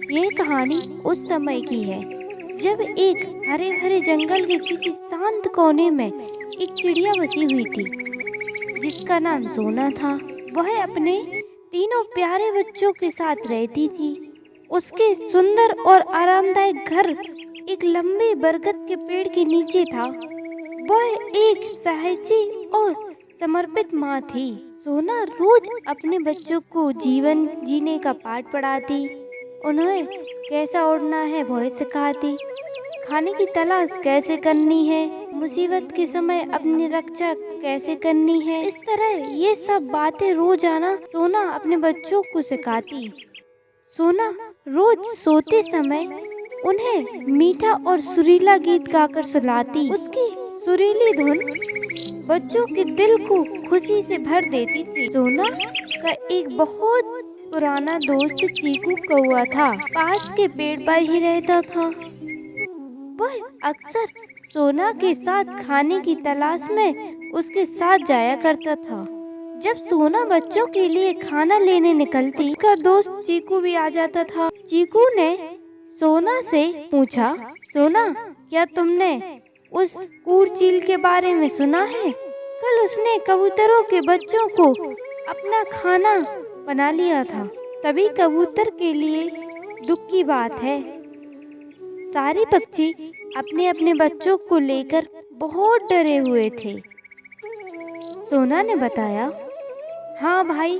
ये कहानी उस समय की है जब एक हरे भरे जंगल के किसी शांत कोने में एक चिड़िया बसी हुई थी जिसका नाम सोना था। वह अपने तीनों प्यारे बच्चों के साथ रहती थी। उसके सुंदर और आरामदायक घर एक लंबे बरगद के पेड़ के नीचे था। वह एक साहसी और समर्पित माँ थी। सोना रोज अपने बच्चों को जीवन जीने का पाठ पढ़ाती, उन्हें कैसा उड़ना है वह सिखाती, खाने की तलाश कैसे करनी है, मुसीबत के समय अपनी रक्षा कैसे करनी है। इस तरह ये सब बातें रोजाना सोना अपने बच्चों को सिखाती। सोना रोज सोते समय उन्हें मीठा और सुरीला गीत गाकर सुलाती। उसकी सुरीली धुन बच्चों के दिल को खुशी से भर देती थी। सोना का एक बहुत पुराना दोस्त चीकू कौआ था। पास के पेड़ पर ही रहता था। वह अक्सर सोना के साथ खाने की तलाश में उसके साथ जाया करता था। जब सोना बच्चों के लिए खाना लेने निकलती, उसका दोस्त चीकू भी आ जाता था। चीकू ने सोना से पूछा, सोना, क्या तुमने उस कूड़चील के बारे में सुना है? कल उसने कबूतरों के बच्चों को अपना खाना बना लिया था। सभी कबूतर के लिए दुख की बात है। सारे पक्षी अपने अपने बच्चों को लेकर बहुत डरे हुए थे। सोना ने बताया, हाँ भाई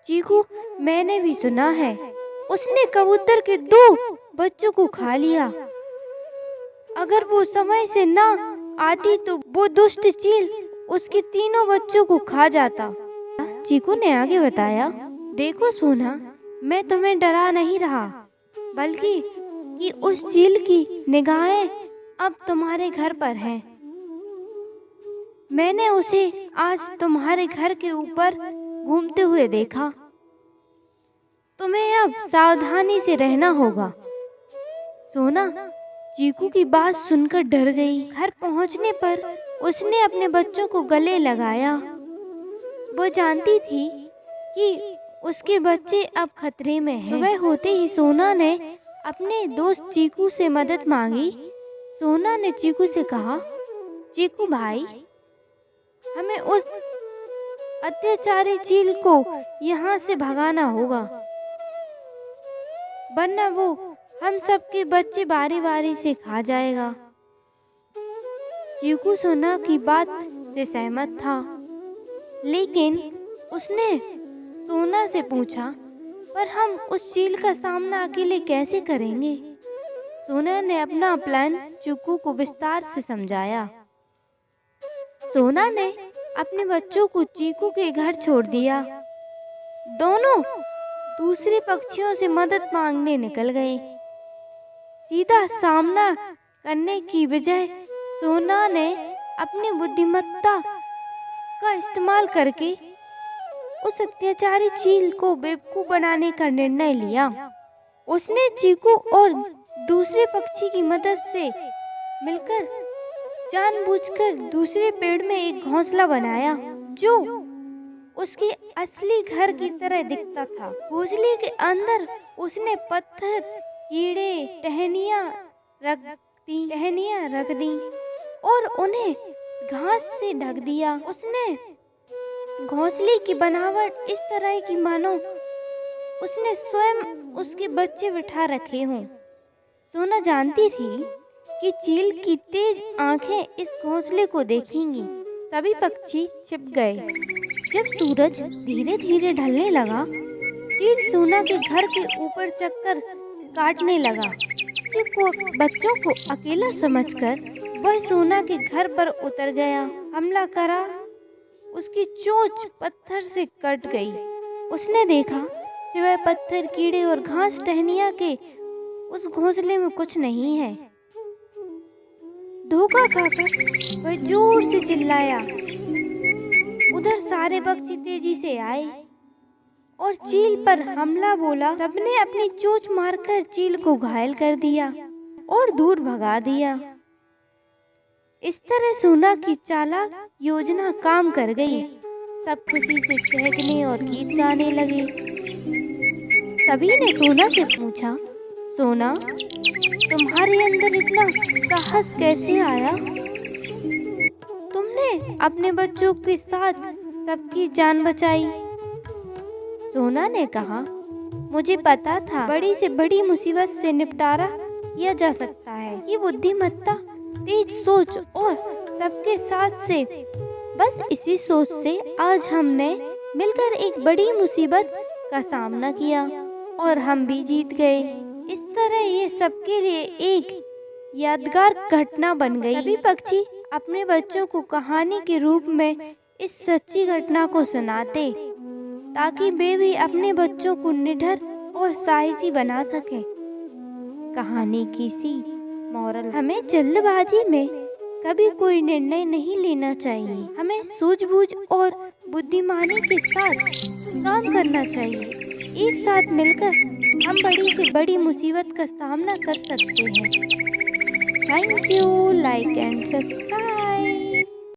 चीकू, मैंने भी सुना है। उसने कबूतर के 2 बच्चों को खा लिया। अगर वो समय से ना आती तो वो दुष्ट चील उसके तीनों बच्चों को खा जाता। चीकू ने आगे बताया, देखो सोना, मैं तुम्हें डरा नहीं रहा, बल्कि कि उस चील की निगाहें अब तुम्हारे घर पर हैं। मैंने उसे आज तुम्हारे घर के ऊपर घूमते हुए देखा। तुम्हें अब सावधानी से रहना होगा। सोना चीकू की बात सुनकर डर गई। घर पहुंचने पर उसने अपने बच्चों को गले लगाया। वो जानती थी कि उसके बच्चे अब खतरे में हैं। सुबह होते ही सोना ने अपने दोस्त चीकू से मदद मांगी। सोना ने चीकू से कहा, चीकू भाई, हमें उस अत्याचारी चील को यहाँ से भगाना होगा, वरना वो हम सबके बच्चे बारी बारी से खा जाएगा। चीकू सोना की बात से सहमत था, लेकिन उसने सोना से पूछा, पर हम उस चील का सामना अकेले कैसे करेंगे? सोना ने अपना प्लान चीकू को विस्तार से समझाया। सोना ने अपने बच्चों को चीकू के घर छोड़ दिया। दोनों दूसरे पक्षियों से मदद मांगने निकल गए। सीधा सामना करने की बजाय सोना ने अपनी बुद्धिमत्ता का इस्तेमाल करके उस अत्याचारी चील को बेवकूफ बनाने का निर्णय लिया। उसने चीकू और दूसरे पक्षी की मदद से मिलकर जानबूझकर दूसरे पेड़ में एक घोंसला बनाया जो उसके असली घर की तरह दिखता था। घोंसले के अंदर उसने पत्थर, कीड़े, टहनियाँ रख दी और उन्हें घास से ढक दिया। उसने घोंसले की बनावट इस तरह की मानो उसने स्वयं उसके बच्चे बिठा रखे हों। सोना जानती थी कि चील की तेज आंखें इस घोंसले को देखेंगी। सभी पक्षी छिप गए। जब सूरज धीरे धीरे ढलने लगा, चील सोना के घर के ऊपर चक्कर काटने लगा। बच्चों को अकेला समझकर वह सोना के घर पर उतर गया। हमला करा। उसकी चोंच पत्थर से कट गई। उसने देखा सिवाय पत्थर, कीड़े और घास टहनियाँ के उस घोंसले में कुछ नहीं है। धोखा खाकर वह जोर से चिल्लाया। उधर सारे पक्षी तेजी से आए और चील पर हमला बोला। सबने अपनी चोंच मारकर चील को घायल कर दिया और दूर भगा दिया। इस तरह सोना की चालाक योजना काम कर गई। सब खुशी से चहकने और गीत गाने लगे। सभी ने सोना से पूछा, सोना, तुम्हारे अंदर इतना साहस कैसे आया? तुमने अपने बच्चों के साथ सबकी जान बचाई। सोना ने कहा, मुझे पता था बड़ी से बड़ी मुसीबत से निपटारा किया जा सकता है। ये बुद्धिमत्ता, तेज सोच और सबके साथ से, बस इसी सोच से आज हमने मिलकर एक बड़ी मुसीबत का सामना किया और हम भी जीत गए। इस तरह ये सबके लिए एक यादगार घटना बन गई। सभी पक्षी अपने बच्चों को कहानी के रूप में इस सच्ची घटना को सुनाते ताकि वे भी अपने बच्चों को निडर और साहसी बना सकें। कहानी की सीख, मॉरल, हमें जल्दबाजी में कभी कोई निर्णय नहीं लेना चाहिए। हमें सूझबूझ और बुद्धिमानी के साथ काम करना चाहिए। एक साथ मिलकर हम बड़ी से बड़ी मुसीबत का सामना कर सकते हैं। Thank you, like and subscribe.